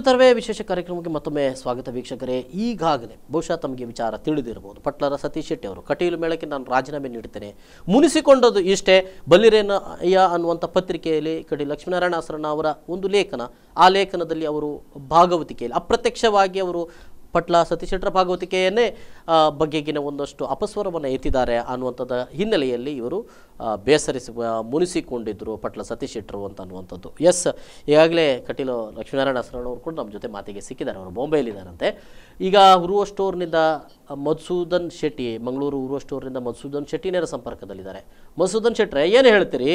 ತರವೇ ವಿಶೇಷ ಕಾರ್ಯಕ್ರಮಕ್ಕೆ ಮತ್ತೊಮ್ಮೆ ಸ್ವಾಗತ ವೀಕ್ಷಕರೇ. ಈಗಾಗಲೇ ಬಹುಶಃ ತಮಗೆ ವಿಚಾರ ತಿಳಿದಿರಬಹುದು. ಪಟ್ಲರ ಸತೀಶ್ ಶೆಟ್ಟಿ ಅವರು ಕಟೀಲು ಮೇಳಕ್ಕೆ ನಾನು ರಾಜೀನಾಮೆ ನೀಡುತ್ತೇನೆ, ಮುನಿಸಿಕೊಂಡದ್ದು ಇಷ್ಟೇ. ಬಲ್ಲಿರೇನಯ್ಯ ಅನ್ನುವಂಥ ಪತ್ರಿಕೆಯಲ್ಲಿ ಕಡಿ ಲಕ್ಷ್ಮೀನಾರಾಯಣ ಅಸರಣ್ಣ ಅವರ ಒಂದು ಲೇಖನ, ಆ ಲೇಖನದಲ್ಲಿ ಅವರು ಭಾಗವತಿಕೆಯಲ್ಲಿ ಅಪ್ರತ್ಯಕ್ಷವಾಗಿ ಅವರು ಪಟ್ಲ ಸತೀಶ್ ಶೆಟ್ಟರ ಭಾಗವತಿಕೆಯನ್ನೇ ಬಗೆಗಿನ ಒಂದಷ್ಟು ಅಪಸ್ವರವನ್ನು ಎತ್ತಿದ್ದಾರೆ ಅನ್ನುವಂಥದ್ದು ಹಿನ್ನೆಲೆಯಲ್ಲಿ ಇವರು ಮುನಿಸಿಕೊಂಡಿದ್ದರು ಪಟ್ಲ ಸತೀಶ್ ಶೆಟ್ಟರು ಅಂತ ಅನ್ನುವಂಥದ್ದು. ಎಸ್, ಈಗಾಗಲೇ ಕಟೀಲು ಲಕ್ಷ್ಮೀನಾರಾಯಣ ಅಸರಣ್ಣ ಅವರು ಕೂಡ ನಮ್ಮ ಜೊತೆ ಮಾತಿಗೆ ಸಿಕ್ಕಿದ್ದಾರೆ. ಅವರು ಬಾಂಬೆಯಲ್ಲಿದ್ದಾರಂತೆ. ಈಗ ಉರುವ ಸ್ಟೋರ್ನಿಂದ ಮಧುಸೂದನ್ ಶೆಟ್ಟಿ, ಮಂಗಳೂರು ಉರುವ ಸ್ಟೋರ್ನಿಂದ ಮಧುಸೂದನ್ ಶೆಟ್ಟಿ ನೇರ ಸಂಪರ್ಕದಲ್ಲಿದ್ದಾರೆ. ಮಧುಸೂದನ್ ಶೆಟ್ಟರೆ, ಏನು ಹೇಳ್ತೀರಿ?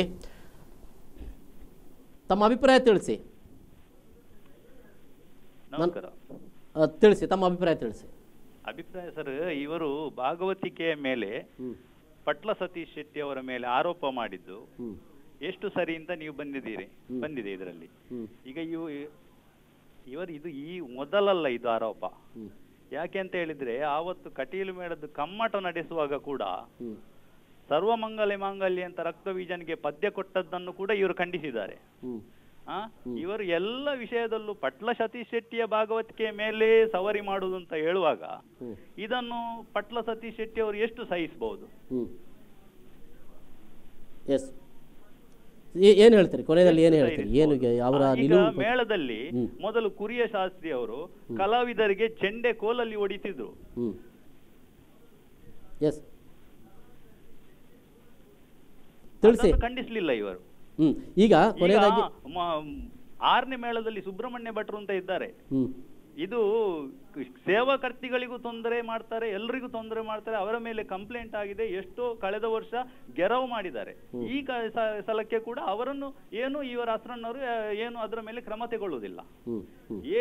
ತಮ್ಮ ಅಭಿಪ್ರಾಯ ತಿಳಿಸಿ. ತಿಳಿಸಿ, ತಮ್ಮ ಅಭಿಪ್ರಾಯ ತಿಳಿಸಿ. ಅಭಿಪ್ರಾಯ ಸರ್, ಇವರು ಭಾಗವತಿಕೆಯ ಮೇಲೆ ಪಟ್ಲ ಸತೀಶ್ ಶೆಟ್ಟಿ ಅವರ ಮೇಲೆ ಆರೋಪ ಮಾಡಿದ್ದು ಎಷ್ಟು ಸರಿ ಅಂತ ನೀವು ಬಂದಿದೆ ಇದರಲ್ಲಿ. ಈಗ ಇದು ಈ ಮೊದಲಲ್ಲ ಇದು ಆರೋಪ. ಯಾಕೆ ಅಂತ ಹೇಳಿದ್ರೆ, ಆವತ್ತು ಕಟೀಲು ಮೇಳದ ಕಮ್ಮಟ ನಡೆಸುವಾಗ ಕೂಡ ಸರ್ವಮಂಗಲ ಮಾಂಗಲ್ಯ ಅಂತ ರಕ್ತಬೀಜನಿಗೆ ಪದ್ಯ ಕೊಟ್ಟದ್ದನ್ನು ಕೂಡ ಇವರು ಖಂಡಿಸಿದ್ದಾರೆ. ಇವರು ಎಲ್ಲ ವಿಷಯದಲ್ಲೂ ಪಟ್ಲ ಸತೀಶ್ ಶೆಟ್ಟಿಯ ಭಾಗವತಿಕೆಯ ಮೇಲೆ ಸವರಿ ಮಾಡುವುದು ಅಂತ ಹೇಳುವಾಗ ಇದನ್ನು ಪಟ್ಲ ಸತೀಶ್ ಶೆಟ್ಟಿ ಅವರು ಎಷ್ಟು ಸಹಿಸಬಹುದು? ಏನು ಹೇಳ್ತಾರೆ ಕೊನೆಯಲ್ಲಿ? ಏನು ಹೇಳ್ತಾರೆ? ಏನು ಅವರ ಮೇಳದಲ್ಲಿ ಮೊದಲು ಕುರಿಯ ಶಾಸ್ತ್ರಿ ಅವರು ಕಲಾವಿದರಿಗೆ ಚೆಂಡೆ ಕೋಲಲ್ಲಿ ಹೊಡಿತಿದ್ರು. ಖಂಡಿಸ್ಲಿಲ್ಲ ಇವರು. ಈಗ 6ನೇ ಮೇಳದಲ್ಲಿ ಸುಬ್ರಹ್ಮಣ್ಯ ಭಟ್ರು ಅಂತ ಇದ್ದಾರೆ. ಇದು ಸೇವಾಕರ್ತಿಗಳಿಗೂ ತೊಂದರೆ ಮಾಡ್ತಾರೆ, ಎಲ್ರಿಗೂ ತೊಂದರೆ ಮಾಡ್ತಾರೆ. ಅವರ ಮೇಲೆ ಕಂಪ್ಲೇಂಟ್ ಆಗಿದೆ. ಎಷ್ಟೋ ಕಳೆದ ವರ್ಷ ಗೆರವು ಮಾಡಿದ್ದಾರೆ. ಈ ಸಲಕ್ಕೆ ಕೂಡ ಅವರನ್ನು ಏನು ಇವರ ಅಸರಣ್ಣವರು ಏನು ಅದರ ಮೇಲೆ ಕ್ರಮ ತಗೊಳ್ಳುವುದಿಲ್ಲ.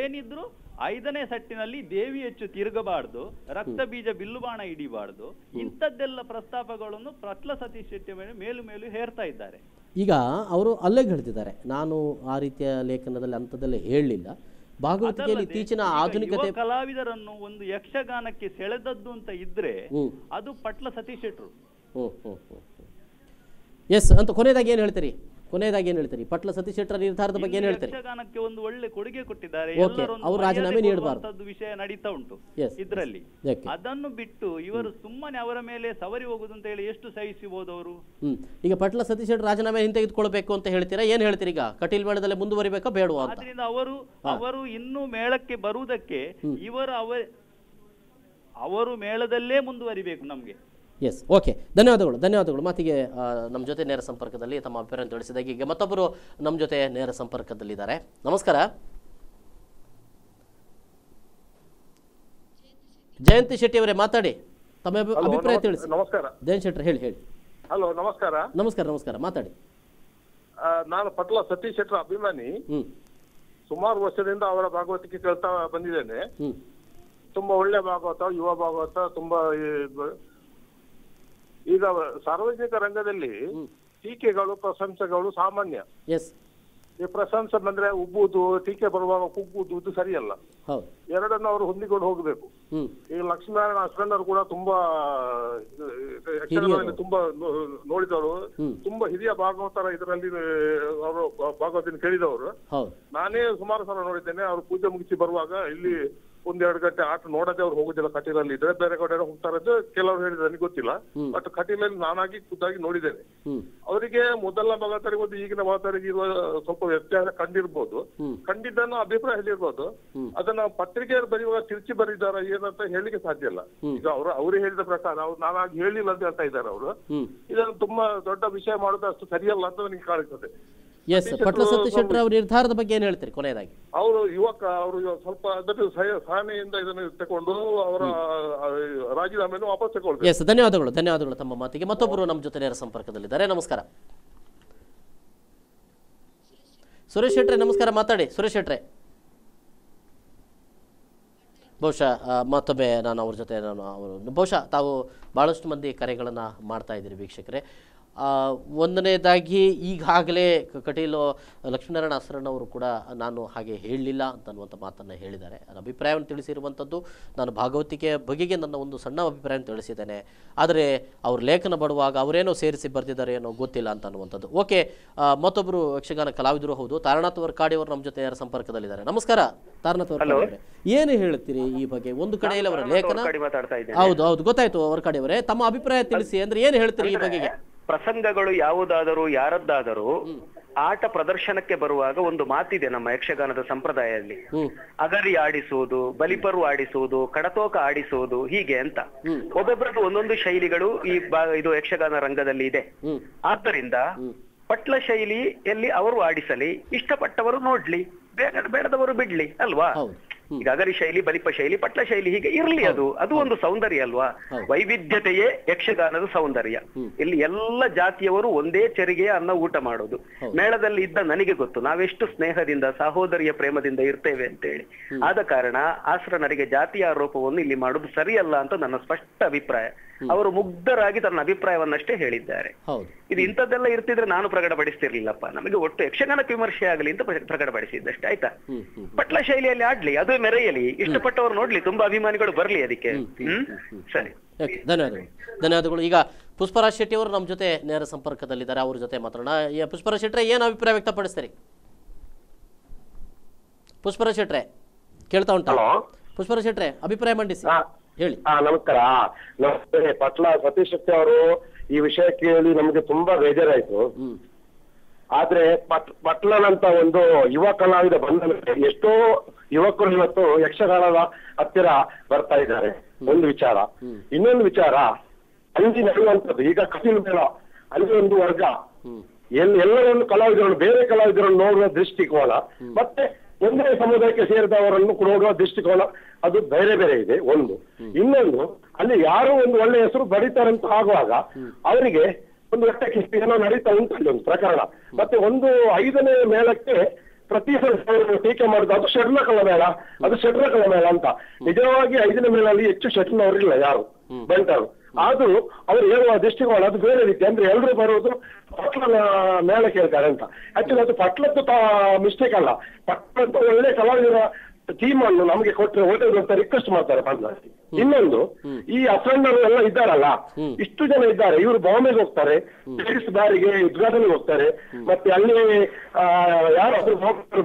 ಏನಿದ್ರು 5ನೇ ಸಟ್ಟಿನಲ್ಲಿ ದೇವಿ ಹೆಚ್ಚು ತಿರುಗಬಾರ್ದು, ರಕ್ತ ಬೀಜ ಬಿಲ್ಲುಬಾಣ ಹಿಡಿಬಾರ್ದು, ಇಂಥದ್ದೆಲ್ಲ ಪ್ರಸ್ತಾಪಗಳನ್ನು ಪಟ್ಲ ಸತೀಶ್ ಶೆಟ್ಟಿ ಮೇಲೆ ಮೇಲು ಹೇರ್ತಾ ಇದ್ದಾರೆ. ಈಗ ಅವರು ಅಲ್ಲೇ ಹೇಳ್ತಿದ್ದಾರೆ, ನಾನು ಆ ರೀತಿಯ ಲೇಖನದಲ್ಲಿ ಅಂಥದ್ದೆಲ್ಲ ಹೇಳಲಿಲ್ಲ. ಭಾಗವತಿಕೆಯಲ್ಲಿ ಇತ್ತೀಚಿನ ಆಧುನಿಕತೆ ಕಲಾವಿದರನ್ನು ಒಂದು ಯಕ್ಷಗಾನಕ್ಕೆ ಸೆಳೆದದ್ದು ಅಂತ ಇದ್ರೆ ಅದು ಪಟ್ಲ ಸತೀಶ್ ಶೆಟ್ಟರು. ಎಸ್ ಅಂತ ಕೊನೆಯದಾಗಿ ಏನು ಹೇಳ್ತೀರಿ? ಪಟ್ಲ ಸತೀಶ್ ಶೆಟ್ಟರ ನಿರ್ಧಾರದ ಬಗ್ಗೆ ಏನು ಹೇಳ್ತಾರೆ? ಯಕ್ಷಗಾನಕ್ಕೆ ಒಂದು ಒಳ್ಳೆ ಕೊಡುಗೆ ಕೊಟ್ಟಿದ್ದಾರೆ. ಅವರು ರಾಜೀನಾಮೆ ನೀಡಬಾರದು ವಿಷಯ ನಡೀತಾ ಉಂಟು ಇದ್ರಲ್ಲಿ. ಅದನ್ನು ಬಿಟ್ಟು ಇವರು ಸುಮ್ಮನೆ ಅವರ ಮೇಲೆ ಸವರಿ ಹೋಗುದು ಅಂತ ಹೇಳಿ ಎಷ್ಟು ಸಹಿಸಬಹುದು ಅವರು? ಈಗ ಪಟ್ಲ ಸತೀಶ್ ಶೆಟ್ಟರ್ ರಾಜೀನಾಮೆ ಹಿಂತೆಗೆದುಕೊಳ್ಬೇಕು ಅಂತ ಹೇಳ್ತೀರಾ? ಏನ್ ಹೇಳ್ತೀರಿ? ಈಗ ಕಟೀಲ್ ಮೇಳದಲ್ಲಿ ಮುಂದುವರಿಬೇಕಾ ಬೇಡವಾ? ಆದ್ರಿಂದ ಅವರು ಇನ್ನೂ ಮೇಳಕ್ಕೆ ಬರುವುದಕ್ಕೆ ಅವರು ಮೇಳದಲ್ಲೇ ಮುಂದುವರಿಬೇಕು ನಮ್ಗೆ. ಎಸ್, ಓಕೆ, ಧನ್ಯವಾದಗಳು ಮಾತಿಗೆ. ನಮ್ಮ ಜೊತೆ ನೇರ ಸಂಪರ್ಕದಲ್ಲಿ ತಮ್ಮ ಅಭಿಪ್ರಾಯ ತಿಳಿಸಿದಾಗ ಈಗ ಮತ್ತೊಬ್ಬರು ನಮ್ಮ ಜೊತೆ ನೇರ ಸಂಪರ್ಕದಲ್ಲಿದ್ದಾರೆ. ನಮಸ್ಕಾರ, ಜಯಂತಿ ಶೆಟ್ಟಿ ಅವರೇ, ಮಾತಾಡಿ, ತಮ್ಮ ಅಭಿಪ್ರಾಯ ತಿಳಿಸಿ. ನಮಸ್ಕಾರ. ಜಯಂತ್ ಶೆಟ್ಟಿ, ಹೇಳಿ. ಹಲೋ, ನಮಸ್ಕಾರ. ಮಾತಾಡಿ. ನಾನು ಪಟ್ಲ ಸತೀಶ್ ಶೆಟ್ಟರ ಅಭಿಮಾನಿ. ಸುಮಾರು ವರ್ಷದಿಂದ ಅವರ ಭಾಗವತಿಕೆ ಕೇಳ್ತಾ ಬಂದಿದ್ದೇನೆ. ತುಂಬಾ ಒಳ್ಳೆ ಭಾಗವತ, ಯುವ ಭಾಗವತ, ತುಂಬಾ. ಈಗ ಸಾರ್ವಜನಿಕ ರಂಗದಲ್ಲಿ ಟೀಕೆಗಳು ಪ್ರಶಂಸೆಗಳು ಸಾಮಾನ್ಯ. ಈ ಪ್ರಶಂಸೆ ಬಂದ್ರೆ ಉಬ್ಬುವುದು, ಟೀಕೆ ಬರುವಾಗ ಕುಗ್ಗುವುದು, ಇದು ಸರಿಯಲ್ಲ. ಎರಡನ್ನು ಅವರು ಹೊಂದಿಕೊಂಡು ಹೋಗಬೇಕು. ಈಗ ಲಕ್ಷ್ಮೀನಾರಾಯಣ ಅಸರಣ್ಣರು ಕೂಡ ತುಂಬಾ ತುಂಬಾ ನೋಡಿದವರು, ತುಂಬಾ ಹಿರಿಯ ಭಾಗವತರ ಇದರಲ್ಲಿ ಅವರು ಭಾಗವತಿನ ಕೇಳಿದವರು. ನಾನೇ ಸುಮಾರು ಸಲ ನೋಡಿದ್ದೇನೆ. ಅವರು ಪೂಜೆ ಮುಗಿಸಿ ಬರುವಾಗ ಇಲ್ಲಿ 1-2 ಗಂಟೆ ಆಟ ನೋಡದೆ ಅವ್ರು ಹೋಗುದಿಲ್ಲ. ಕಟೀಲಲ್ಲಿ ಇದ್ರೆ ಬೇರೆ ಕಡೆ ಹೋಗ್ತಾರೆ ಕೆಲವರು ಹೇಳಿದ್ರೆ ನನಗೆ ಗೊತ್ತಿಲ್ಲ. ಬಟ್ ಕಟೀಲಲ್ಲಿ ನಾನಾಗಿ ಖುದ್ದಾಗಿ ನೋಡಿದ್ದೇನೆ. ಅವರಿಗೆ ಮೊದಲ ಭಾಗವತರಿಗೆ ಒಂದು ಈಗಿನ ಭಾಗವತರಿಗೆ ಇರುವ ಸ್ವಲ್ಪ ವ್ಯತ್ಯಾಸ ಕಂಡಿರ್ಬೋದು. ಕಂಡಿದ್ದನ್ನು ಅಭಿಪ್ರಾಯ ಹೇಳಿರ್ಬೋದು. ಅದನ್ನ ಪತ್ರಿಕೆಯಲ್ಲಿ ಬರೆಯುವಾಗ ತಿರುಚಿ ಬರೀದಾರ ಏನಂತ ಹೇಳಿಕ್ಕೆ ಸಾಧ್ಯ ಇಲ್ಲ. ಈಗ ಅವರು ಹೇಳಿದ ಪ್ರಕಾರ ಅವ್ರು ನಾನಾಗಿ ಹೇಳಿಲ್ಲ ಅಂತ ಹೇಳ್ತಾ ಇದ್ದಾರೆ ಅವರು. ಇದನ್ನು ತುಂಬಾ ದೊಡ್ಡ ವಿಷಯ ಮಾಡೋದು ಅಷ್ಟು ಸರಿಯಲ್ಲ ಅಂತ ನನಗೆ ಕಾಣಿಸ್ತದೆ. ಎಸ್, ಪಟ್ಲ ಸತೀಶ್ ಶೆಟ್ಟರ್ ಅವರ ನಿರ್ಧಾರದ ಬಗ್ಗೆ ಏನು ಹೇಳ್ತೀರಿ ಕೊನೆಯದಾಗಿ? ಅವರು ಸ್ವಲ್ಪ ಅದನ್ನು ಸಹನೆಯಿಂದ ಇದನ್ನು ತಗೊಂಡು ಅವರ ರಾಜೀನಾಮೆಯನ್ನು ವಾಪಸ್ ತಗೊಳ್ಬೇಕು. ಎಸ್, ಧನ್ಯವಾದಗಳು ತಮ್ಮ ಮಾತಿಗೆ. ಮತ್ತೊಬ್ಬರು ನಮ್ಮ ಜೊತೆ ನೇರ ಸಂಪರ್ಕದಲ್ಲಿದ್ದಾರೆ. ನಮಸ್ಕಾರ, ಸುರೇಶ್ ಶೆಟ್ರೆ, ನಮಸ್ಕಾರ, ಮಾತಾಡಿ. ಸುರೇಶ್ ಶೆಟ್ರೆ, ಬಹುಶಃ ಮತ್ತೊಮ್ಮೆ ನಾನು ಅವ್ರ ಜೊತೆ ಬಹುಶಃ ತಾವು ಭಾಳಷ್ಟು ಮಂದಿ ಕರೆಗಳನ್ನು ಮಾಡ್ತಾ ಇದ್ದೀರಿ ವೀಕ್ಷಕರೇ. ಒಂದನೇದಾಗಿ ಈಗಾಗಲೇ ಕಟೀಲು ಲಕ್ಷ್ಮೀನಾರಾಯಣ ಅಸ್ರಣ್ಣವರು ಕೂಡ ನಾನು ಹಾಗೆ ಹೇಳಲಿಲ್ಲ ಅಂತನ್ನುವಂಥ ಮಾತನ್ನು ಹೇಳಿದ್ದಾರೆ. ನನ್ನ ಅಭಿಪ್ರಾಯವನ್ನು ತಿಳಿಸಿರುವಂಥದ್ದು ನಾನು ಭಾಗವತಿಕೆಯ ಬಗೆಗೆ ನನ್ನ ಒಂದು ಸಣ್ಣ ಅಭಿಪ್ರಾಯವನ್ನು ತಿಳಿಸಿದ್ದೇನೆ. ಆದರೆ ಅವರು ಲೇಖನ ಬರುವಾಗ ಅವರೇನೋ ಸೇರಿಸಿ ಬರೆದಿದ್ದಾರೆ ಏನೋ ಗೊತ್ತಿಲ್ಲ ಅಂತ ಅನ್ನುವಂಥದ್ದು. ಓಕೆ, ಮತ್ತೊಬ್ಬರು ಯಕ್ಷಗಾನ ಕಲಾವಿದರು ಹೌದು, ತಾರನಾಥ್ ವರ್ಕಾಡಿ ಅವರು ನಮ್ಮ ಜೊತೆ ಯಾರ ಸಂಪರ್ಕದಲ್ಲಿದ್ದಾರೆ. ನಮಸ್ಕಾರ ತಾರನಾಥ್ ವರ್ಕಾಡಿ ಅವರೇ, ಏನು ಹೇಳ್ತೀರಿ ಈ ಬಗ್ಗೆ? ಒಂದು ಕಡೆಯಲ್ಲಿ ಅವರ ಲೇಖನ, ಹೌದು ಹೌದು ಗೊತ್ತಾಯ್ತು ವರ್ಕಾಡಿ ಅವರೇ, ತಮ್ಮ ಅಭಿಪ್ರಾಯ ತಿಳಿಸಿ. ಅಂದ್ರೆ ಏನು ಹೇಳ್ತೀರಿ ಈ ಬಗೆಗೆ? ಪ್ರಸಂಗಗಳು ಯಾವುದಾದರೂ ಯಾರದ್ದಾದರೂ ಆಟ ಪ್ರದರ್ಶನಕ್ಕೆ ಬರುವಾಗ ಒಂದು ಮಾತಿದೆ ನಮ್ಮ ಯಕ್ಷಗಾನದ ಸಂಪ್ರದಾಯದಲ್ಲಿ, ಅಗರಿ ಆಡಿಸುವುದು, ಬಲಿಪರು ಆಡಿಸುವುದು, ಕಡತೋಕ ಆಡಿಸುವುದು, ಹೀಗೆ ಅಂತ ಒಬ್ಬೊಬ್ಬರದ್ದು ಒಂದೊಂದು ಶೈಲಿಗಳು ಇದು ಯಕ್ಷಗಾನ ರಂಗದಲ್ಲಿ ಇದೆ. ಆದ್ದರಿಂದ ಪಟ್ಲ ಶೈಲಿಯಲ್ಲಿ ಅವರು ಆಡಿಸಲಿ, ಇಷ್ಟಪಟ್ಟವರು ನೋಡ್ಲಿ, ಬೇಡದವರು ಬಿಡ್ಲಿ ಅಲ್ವಾ. ಈಗ ಅಗರಿ ಶೈಲಿ, ಬಲಿಪ ಶೈಲಿ, ಪಟ್ಲ ಶೈಲಿ ಹೀಗೆ ಇರ್ಲಿ, ಅದು ಒಂದು ಸೌಂದರ್ಯ ಅಲ್ವಾ. ವೈವಿಧ್ಯತೆಯೇ ಯಕ್ಷಗಾನದ ಸೌಂದರ್ಯ. ಇಲ್ಲಿ ಎಲ್ಲ ಜಾತಿಯವರು ಒಂದೇ ಚೆರಿಗೆಯ ಅನ್ನ ಊಟ ಮಾಡೋದು. ಮೇಳದಲ್ಲಿ ಇದ್ದ ನನಗೆ ಗೊತ್ತು ನಾವೆಷ್ಟು ಸ್ನೇಹದಿಂದ ಸಹೋದರಿಯ ಪ್ರೇಮದಿಂದ ಇರ್ತೇವೆ ಅಂತೇಳಿ. ಆದ ಕಾರಣ ಆಸ್ರನರಿಗೆ ಜಾತಿಯ ಆರೋಪವನ್ನು ಇಲ್ಲಿ ಮಾಡುದು ಸರಿಯಲ್ಲ ಅಂತ ನನ್ನ ಸ್ಪಷ್ಟ ಅಭಿಪ್ರಾಯ. ಅವರು ಮುಗ್ಧರಾಗಿ ತನ್ನ ಅಭಿಪ್ರಾಯವನ್ನಷ್ಟೇ ಹೇಳಿದ್ದಾರೆ. ಇದು ಇಂಥದ್ದೆಲ್ಲ ಇರ್ತಿದ್ರೆ ನಾನು ಪ್ರಕಟಪಡಿಸ್ತಿರ್ಲಿಲ್ಲಪ್ಪ. ನಮಗೆ ಒಟ್ಟು ಯಕ್ಷಗಾನಕ್ಕೆ ವಿಮರ್ಶೆ ಆಗಲಿ ಅಂತ ಪ್ರಕಟಪಡಿಸಿದ್ದಷ್ಟೇ, ಆಯ್ತಾ. ಪಟ್ಲ ಶೈಲಿಯಲ್ಲಿ ಆಡ್ಲಿ, ಅದು ಮೆರೆಯಲಿ, ಇಷ್ಟಪಟ್ಟವರು ನೋಡ್ಲಿ, ತುಂಬಾ ಅಭಿಮಾನಿಗಳು ಬರ್ಲಿ ಅದಕ್ಕೆ. ಸರಿ, ಧನ್ಯವಾದಗಳು. ಈಗ ಪುಷ್ಪರಾಜ್ ಶೆಟ್ಟಿ ಅವರು ನಮ್ಮ ಜೊತೆ ನೇರ ಸಂಪರ್ಕದಲ್ಲಿದ್ದಾರೆ, ಅವ್ರ ಜೊತೆ ಮಾತಾಡೋಣ. ಪುಷ್ಪರಾಜ್ ಶೆಟ್ರೆ, ಏನು ಅಭಿಪ್ರಾಯ ವ್ಯಕ್ತಪಡಿಸ್ತೀರಿ? ಪುಷ್ಪರಾಜ್ ಶೆಟ್ರೆ ಕೇಳ್ತಾ ಉಂಟಾ? ಪುಷ್ಪರಾಜ್ ಶೆಟ್ರೆ ಅಭಿಪ್ರಾಯ ಮಂಡಿಸಿ, ಹೇಳಿ. ನಮಸ್ಕಾರ. ಪಟ್ಲ ಸತೀಶ್ ಶೆಟ್ಟಿ ಅವರು ಈ ವಿಷಯ ಕೇಳಿ ನಮಗೆ ತುಂಬಾ ಬೇಜಾರಾಯ್ತು. ಆದ್ರೆ ಪಟ್ಲನಂತ ಒಂದು ಯುವ ಕಲಾವಿದ ಬಂದ ಮೇಲೆ ಎಷ್ಟೋ ಯುವಕರು ಇವತ್ತು ಯಕ್ಷಗಾನದ ಹತ್ತಿರ ಬರ್ತಾ ಇದ್ದಾರೆ. ಒಂದು ವಿಚಾರ. ಇನ್ನೊಂದು ವಿಚಾರ, ಅಲ್ಲಿ ನಡೆಯುವಂಥದ್ದು ಈಗ ಕಟೀಲು ಮೇಳ, ಅಲ್ಲಿ ಒಂದು ವರ್ಗ ಎಲ್ಲರನ್ನು ಕಲಾವಿದರನ್ನು, ಬೇರೆ ಕಲಾವಿದರನ್ನು ನೋಡುವ ದೃಷ್ಟಿಕೋನ ಮತ್ತೆ ಒಂದೇ ಸಮುದಾಯಕ್ಕೆ ಸೇರಿದವರನ್ನು ನೋಡುವ ದೃಷ್ಟಿಕೋನ ಅದು ಬೇರೆ ಬೇರೆ ಇದೆ. ಒಂದು. ಇನ್ನೊಂದು, ಅಲ್ಲಿ ಯಾರೋ ಒಂದು ಒಳ್ಳೆ ಹೆಸರು ಬರೀತಾರಂತ ಆಗುವಾಗ ಅವರಿಗೆ ಒಂದು ಒಟ್ಟಕ್ಕೆ ಏನೋ ನಡೀತಾ ಉಂಟು ಅಲ್ಲಿ ಒಂದು ಪ್ರಕರಣ. ಮತ್ತೆ ಒಂದು 5ನೇ ಮೇಳಕ್ಕೆ ಪ್ರತಿ ಸಲ ಟೀಕೆ ಮಾಡುದು, ಅದು ಷಡ್ಲಕಲ ಮೇಳ, ಅದು ಷಡ್ಲಕಲ ಮೇಳ ಅಂತ. ನಿಜವಾಗಿ 5ನೇ ಮೇಳಲ್ಲಿ ಹೆಚ್ಚು ಷಡ್ಲವರಿಲ್ಲ ಯಾರು ಬಂಟರು. ಆದ್ರೂ ಅವ್ರು ಹೇಳುವ ದೃಷ್ಟಿಕೋನ ಅದು ಬೇರೆ ರೀತಿ. ಅಂದ್ರೆ ಎಲ್ರು ಬರುವುದು ಪಟ್ಲನ ಮೇಳ ಕೇಳ್ತಾರೆ ಅಂತ. ಆಕ್ಚುಲಿ ಅದು ಪಟ್ಲದ್ದು ಮಿಸ್ಟೇಕ್ ಅಲ್ಲ, ಪಟ್ಲದ್ದು ಒಳ್ಳೆ ಕಲಾವಿದರ ಟೀಮ್ ಅನ್ನು ನಮಗೆ ಕೊಟ್ಟರೆ ಒಳ್ಳೆಯದು ಅಂತ ರಿಕ್ವೆಸ್ಟ್ ಮಾಡ್ತಾರೆ ಪಂಚಾಯತಿ. ಇನ್ನೊಂದು, ಈ ಅಸಣ್ಣರು ಎಲ್ಲ ಇದ್ದಾರಲ್ಲ, ಇಷ್ಟು ಜನ ಇದ್ದಾರೆ, ಇವರು ಬಾಂಬೆಗೆ ಹೋಗ್ತಾರೆ, ಪೇರಿಸ್ ಬಾರಿಗೆ ಉದ್ಘಾಟನೆಗೆ ಹೋಗ್ತಾರೆ. ಮತ್ತೆ ಅಲ್ಲಿ ಯಾರು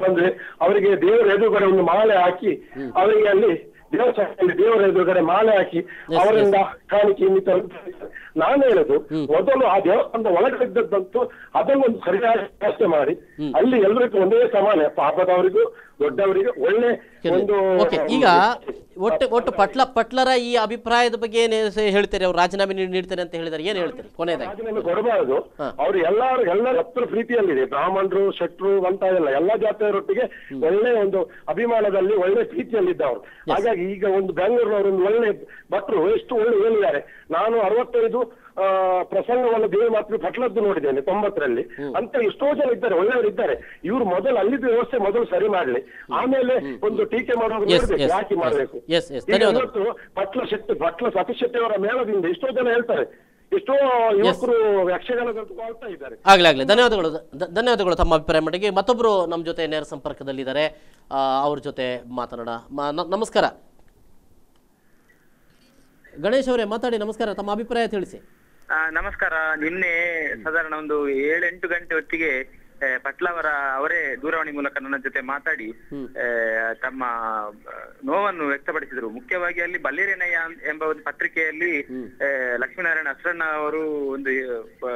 ಬಂದ್ರೆ ಅವರಿಗೆ ದೇವರ ಎದುರುಗಡೆ ಒಂದು ಮಾಲೆ ಹಾಕಿ, ಅವರಿಗೆ ಅಲ್ಲಿ ದೇವಸ್ಥಾನದಲ್ಲಿ ದೇವರ ಎದುರುಗಡೆ ಮಾಲೆ ಹಾಕಿ ಅವರಿಂದ ಕಾಣಿಕೆ ಇನ್ನಿತರ. ನಾನು ಹೇಳುದು, ಮೊದಲು ಆ ದೇವಸ್ಥಾನದ ಒಳಗಡೆ ಇದ್ದದ್ದಂತೂ ಅದನ್ನೊಂದು ಸರಿಯಾದ ವ್ಯವಸ್ಥೆ ಮಾಡಿ ಅಲ್ಲಿ ಎಲ್ರಿಗೂ ಒಂದೇ ಸಮಾನ, ಪಾಪದವರಿಗೂ ದೊಡ್ಡವರಿಗೂ ಒಳ್ಳೆ ಒಂದು. ಈಗ ಒಟ್ಟು ಪಟ್ಲರ ಈ ಅಭಿಪ್ರಾಯದ ಬಗ್ಗೆ ಏನ್ ಹೇಳ್ತಾರೆ? ಅವ್ರು ರಾಜೀನಾಮೆ ನೀಡ್ತಾರೆ ಅಂತ ಹೇಳಿದಾರೆ, ಏನ್ ಹೇಳ್ತಾರೆ ಕೊನೆಯದಾಗಿ? ರಾಜೀನಾಮೆ ಕೊಡಬಾರದು. ಅವ್ರು ಎಲ್ಲರ ಹತ್ರ ಪ್ರೀತಿಯಲ್ಲಿದೆ, ಬ್ರಾಹ್ಮಣರು, ಶೆಟ್ರು ಅಂತ ಎಲ್ಲ ಜಾತಿಯವರೊಟ್ಟಿಗೆ ಒಳ್ಳೆ ಒಂದು ಅಭಿಮಾನದಲ್ಲಿ ಒಳ್ಳೆ ಪ್ರೀತಿಯಲ್ಲಿದ್ದವರು. ಹಾಗಾಗಿ ಈಗ ಒಂದು ಬೆಂಗಳೂರಿನವರು ಒಂದು ಒಳ್ಳೆ ಭಟ್ರು ಎಷ್ಟು ಒಳ್ಳೆ ಹೇಳಿದ್ದಾರೆ. ನಾನು 65 ಪ್ರಸಂಗವನ್ನು ದೇವಿ ಮಾತ್ರ ಪಟ್ಲದ್ದು ನೋಡಿದ್ದೇನೆ 90ರಲ್ಲಿ ಅಂತ. ಎಷ್ಟೋ ಜನ ಇದ್ದಾರೆ, ಒಳ್ಳೆಯವರು ಇದ್ದಾರೆ. ಇವ್ರು ಮೊದಲು ಅಲ್ಲಿದ್ದ ವ್ಯವಸ್ಥೆ ಮೊದಲು ಸರಿ ಮಾಡ್ಲಿ, ಆಮೇಲೆ ಒಂದು ಟೀಕೆ ಮಾಡುವಾಗ ನೋಡ್ಬೇಕು ಯಾಕೆ ಮಾಡ್ಬೇಕು. ಇವತ್ತು ಪಟ್ಲ ಸತೀಶ್ ಶೆಟ್ಟಿ ಅವರ ಮೇಳದಿಂದ ಎಷ್ಟೋ ಜನ ಹೇಳ್ತಾರೆ, ಎಷ್ಟೋ ಯುವಕರು ಯಕ್ಷಗಾನದಂತೂ ಮಾಡ್ತಾ ಇದ್ದಾರೆ. ಆಗ್ಲಿ ಧನ್ಯವಾದಗಳು ತಮ್ಮ ಅಭಿಪ್ರಾಯ ಮಟ್ಟಿಗೆ. ಮತ್ತೊಬ್ರು ನಮ್ಮ ಜೊತೆ ನೇರ ಸಂಪರ್ಕದಲ್ಲಿದ್ದಾರೆ, ಅವ್ರ ಜೊತೆ ಮಾತನಾಡ. ನಮಸ್ಕಾರ ಗಣೇಶ್ ಅವರೇ, ಮಾತಾಡಿ. ನಮಸ್ಕಾರ, ತಮ್ಮ ಅಭಿಪ್ರಾಯ ತಿಳಿಸಿ. ನಮಸ್ಕಾರ. ನಿನ್ನೆ ಸಾಧಾರಣ ಒಂದು 7-8 ಗಂಟೆ ಹೊತ್ತಿಗೆ ಅವರೇ ದೂರವಾಣಿ ಮೂಲಕ ನನ್ನ ಜೊತೆ ಮಾತಾಡಿ ತಮ್ಮ ನೋವನ್ನು ವ್ಯಕ್ತಪಡಿಸಿದ್ರು. ಮುಖ್ಯವಾಗಿ ಅಲ್ಲಿ ಬಲ್ಲಿರೇನಯ್ಯ ಎಂಬ ಒಂದು ಪತ್ರಿಕೆಯಲ್ಲಿ ಲಕ್ಷ್ಮೀನಾರಾಯಣ ಅಸ್ರಣ್ಣ ಅವರು ಒಂದು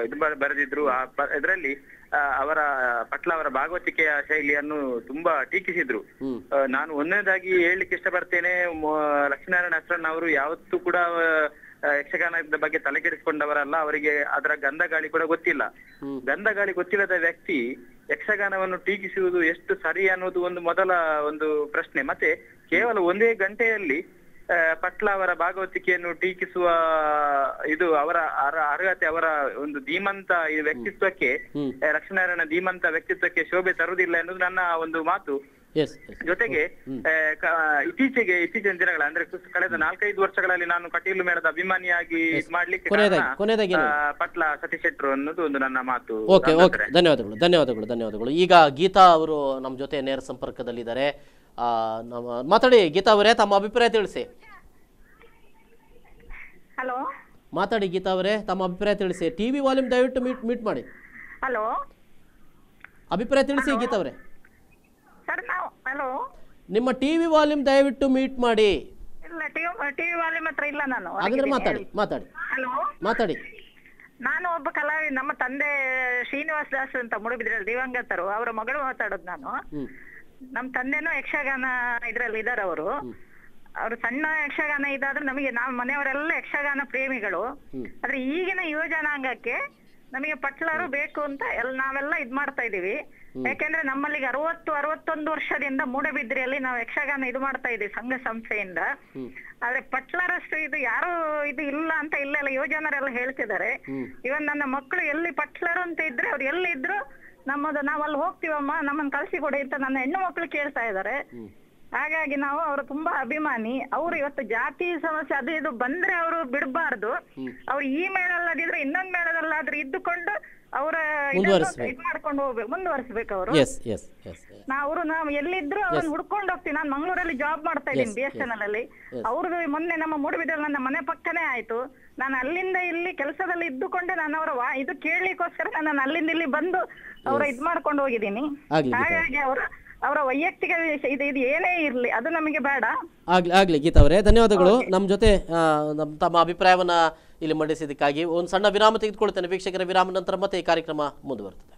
ಇದು ಬರೆದಿದ್ರು. ಇದರಲ್ಲಿ ಅವರ ಭಾಗವತಿಕೆಯ ಶೈಲಿಯನ್ನು ತುಂಬಾ ಟೀಕಿಸಿದ್ರು. ನಾನು ಒಂದನೇದಾಗಿ ಹೇಳಲಿಕ್ಕೆ ಇಷ್ಟಪಡ್ತೇನೆ, ಲಕ್ಷ್ಮೀನಾರಾಯಣ ಅಸ್ರಣ್ಣ ಅವರು ಯಾವತ್ತೂ ಕೂಡ ಯಕ್ಷಗಾನದ ಬಗ್ಗೆ ತಲೆಕೆಡಿಸಿಕೊಂಡವರಲ್ಲ. ಅವರಿಗೆ ಅದರ ಗಂಧ ಗಾಳಿ ಕೂಡ ಗೊತ್ತಿಲ್ಲ. ಗಂಧ ಗಾಳಿ ಗೊತ್ತಿಲ್ಲದ ವ್ಯಕ್ತಿ ಯಕ್ಷಗಾನವನ್ನು ಟೀಕಿಸುವುದು ಎಷ್ಟು ಸರಿ ಅನ್ನೋದು ಒಂದು ಮೊದಲ ಒಂದು ಪ್ರಶ್ನೆ. ಮತ್ತೆ ಕೇವಲ 1 ಗಂಟೆಯಲ್ಲಿ ಪಟ್ಲ ಅವರ ಭಾಗವತಿಕೆಯನ್ನು ಟೀಕಿಸುವ ಇದು ಅವರ ಅರ್ಹತೆ, ಅವರ ಒಂದು ಧೀಮಂತ ವ್ಯಕ್ತಿತ್ವಕ್ಕೆ, ಲಕ್ಷ್ಮೀನಾರಾಯಣ ಧೀಮಂತ ವ್ಯಕ್ತಿತ್ವಕ್ಕೆ ಶೋಭೆ ತರುವುದಿಲ್ಲ ಎನ್ನುವುದು ನನ್ನ ಒಂದು ಮಾತು. ಜೊತೆಗೆ ಇತ್ತೀಚಿನ ದಿನಗಳ ಅಂದ್ರೆ ಕಳೆದ 4-5 ವರ್ಷಗಳಲ್ಲಿ ನಾನು ಕಟೀಲು ಮೇಳದ ಅಭಿಮಾನಿಯಾಗಿ ಮಾಡ್ಲಿಕ್ಕೆ ಪಟ್ಲ ಸತೀಶ್ ಶೆಟ್ರು ಅನ್ನೋದು ಒಂದು ನನ್ನ ಮಾತು. ಓಕೆ ಓಕೆ, ಧನ್ಯವಾದಗಳು. ಈಗ ಗೀತಾ ಅವರು ನಮ್ಮ ಜೊತೆ ನೇರ ಸಂಪರ್ಕದಲ್ಲಿದ್ದಾರೆ. ಮಾತಾಡಿ ಗೀತಾ ಅವರೇ, ತಮ್ಮ ಅಭಿಪ್ರಾಯ ತಿಳಿಸಿ. ಹಲೋ, ಮಾತಾಡಿ ಗೀತಾ ಅವರೇ, ತಮ್ಮ ಅಭಿಪ್ರಾಯ ತಿಳಿಸಿ. ಟಿವಿ ವಾಲ್ಯೂಮ್ ದಯವಿಟ್ಟು ಮ್ಯೂಟ್ ಮಾಡಿ. ಹಲೋ, ಅಭಿಪ್ರಾಯ ತಿಳಿಸಿ ಗೀತಾ ಅವರೇ. ಸರ್ ನಾವು ಹಲೋ, ನಿಮ್ಮ ಟಿವಿ ವಾಲ್ಯೂಮ್ ದಯವಿಟ್ಟು ಮ್ಯೂಟ್ ಮಾಡಿ. ಇಲ್ಲ, ಟಿವಿ ವಾಲ್ಯೂಮ್ ಹತ್ರ ಇಲ್ಲ ನಾನು. ಹಾಗಾದ್ರೆ ಹಲೋ, ಮಾತಾಡಿ. ನಾನು ಒಬ್ಬ ಕಲಾವಿದ. ನಮ್ಮ ತಂದೆ ಶ್ರೀನಿವಾಸ ದಾಸ್ ಅಂತ ಮೂಡುಬಿದ್ರೆಯಲ್ಲಿ ದಿವಂಗತರು, ಅವರ ಮಗಳು ಮಾತಾಡೋದು ನಾನು. ನಮ್ಮ ತಂದೆನೂ ಯಕ್ಷಗಾನ ಇದ್ರಲ್ಲಿ ಇದಾರೆ. ಅವರು ಸಣ್ಣ ಯಕ್ಷಗಾನ ಇದಾದ್ರೆ ನಮಗೆ ನಾವು ಮನೆಯವರೆಲ್ಲ ಯಕ್ಷಗಾನ ಪ್ರೇಮಿಗಳು. ಆದ್ರೆ ಈಗಿನ ಯುವ ಜನಾಂಗಕ್ಕೆ ನಮಗೆ ಪಟ್ಲರು ಬೇಕು ಅಂತ ನಾವೆಲ್ಲ ಇದ್ ಮಾಡ್ತಾ ಇದೀವಿ. ಯಾಕೆಂದ್ರೆ ನಮ್ಮಲ್ಲಿಗೆ 60-61 ವರ್ಷದಿಂದ ಮೂಡಬಿದ್ರಿಯಲ್ಲಿ ನಾವು ಯಕ್ಷಗಾನ ಇದು ಮಾಡ್ತಾ ಇದೀವಿ ಸಂಘ ಸಂಸ್ಥೆಯಿಂದ. ಆದ್ರೆ ಪಟ್ಲರಷ್ಟು ಇದು ಯಾರು ಇದು ಇಲ್ಲ ಅಂತ ಇಲ್ಲೆಲ್ಲ ಯುವಜನರೆಲ್ಲ ಹೇಳ್ತಿದ್ದಾರೆ. ಇವನ್ ನನ್ನ ಮಕ್ಕಳು ಎಲ್ಲಿ ಪಟ್ಲರು ಅಂತ ಇದ್ರೆ ಅವ್ರು ಎಲ್ಲಿ ಇದ್ರು ನಾವ್ ಅಲ್ಲಿ ಹೋಗ್ತೀವಮ್ಮ, ನಮ್ಮನ್ನ ಕಳ್ಸಿ ಕೊಡಿ ಅಂತ ನನ್ನ ಹೆಣ್ಣು ಮಕ್ಕಳು ಕೇಳ್ತಾ ಇದ್ದಾರೆ. ಹಾಗಾಗಿ ನಾವು ಅವರು ತುಂಬಾ ಅಭಿಮಾನಿ. ಅವ್ರು ಇವತ್ತು ಜಾತಿ ಸಮಸ್ಯೆ ಅದು ಇದು ಬಂದ್ರೆ ಅವರು ಬಿಡಬಾರ್ದು. ಅವ್ರು ಈ ಮೇಳಲ್ಲದಿದ್ರೆ ಇನ್ನೊಂದ್ ಮೇಳದಲ್ಲಾದ್ರೂ ಇದ್ದುಕೊಂಡು ಅವರ ಇದ್ ಮಾಡ್ಕೊಂಡು ಹೋಗ್ಬೇಕು, ಮುಂದುವರಿಸ್ಬೇಕು ಅವರು. ನಾವು ಎಲ್ಲಿದ್ರು ಅವ್ರನ್ನ ಹುಡ್ಕೊಂಡು ಹೋಗ್ತೀವಿ. ನಾನು ಮಂಗಳೂರಲ್ಲಿ ಜಾಬ್ ಮಾಡ್ತಾ ಇದ್ದೀನಿ BSNL ಅಲ್ಲಿ. ಅವ್ರದ್ದು ಮೊನ್ನೆ ನಮ್ಮ ಮೂಡುಬಿದ್ರೆಯಲ್ಲಿ ನನ್ನ ಮನೆ ಪಕ್ಕನೇ ಆಯ್ತು. ನಾನು ಅಲ್ಲಿಂದ ಇಲ್ಲಿ ಕೆಲಸದಲ್ಲಿ ಇದ್ದುಕೊಂಡೆ ನಾನು ಅವರ ಇದು ಕೇಳಲಿಕ್ಕೋಸ್ಕರ ನಾನು ಅಲ್ಲಿಂದ ಇಲ್ಲಿ ಬಂದು ಅವರ ಇದ್ ಮಾಡ್ಕೊಂಡು ಹೋಗಿದ್ದೀನಿ. ಹಾಗಾಗಿ ಅವರ ವೈಯಕ್ತಿಕ ಇದು ಏನೇ ಇರ್ಲಿ ಅದು ನಮಗೆ ಬೇಡ. ಆಗ್ಲಿ ಗೀತಾ ಅವರೇ, ಧನ್ಯವಾದಗಳು. ನಮ್ಮ ಜೊತೆ ತಮ್ಮ ಅಭಿಪ್ರಾಯವನ್ನ ಇಲ್ಲಿ ಮಂಡಿಸಿದ್ದಕ್ಕಾಗಿ ಒಂದು ಸಣ್ಣ ವಿರಾಮ ತೆಗೆದುಕೊಳ್ತೇನೆ ವೀಕ್ಷಕರ. ವಿರಾಮ ನಂತರ ಮತ್ತೆ ಈ ಕಾರ್ಯಕ್ರಮ ಮುಂದುವರ್ತದೆ.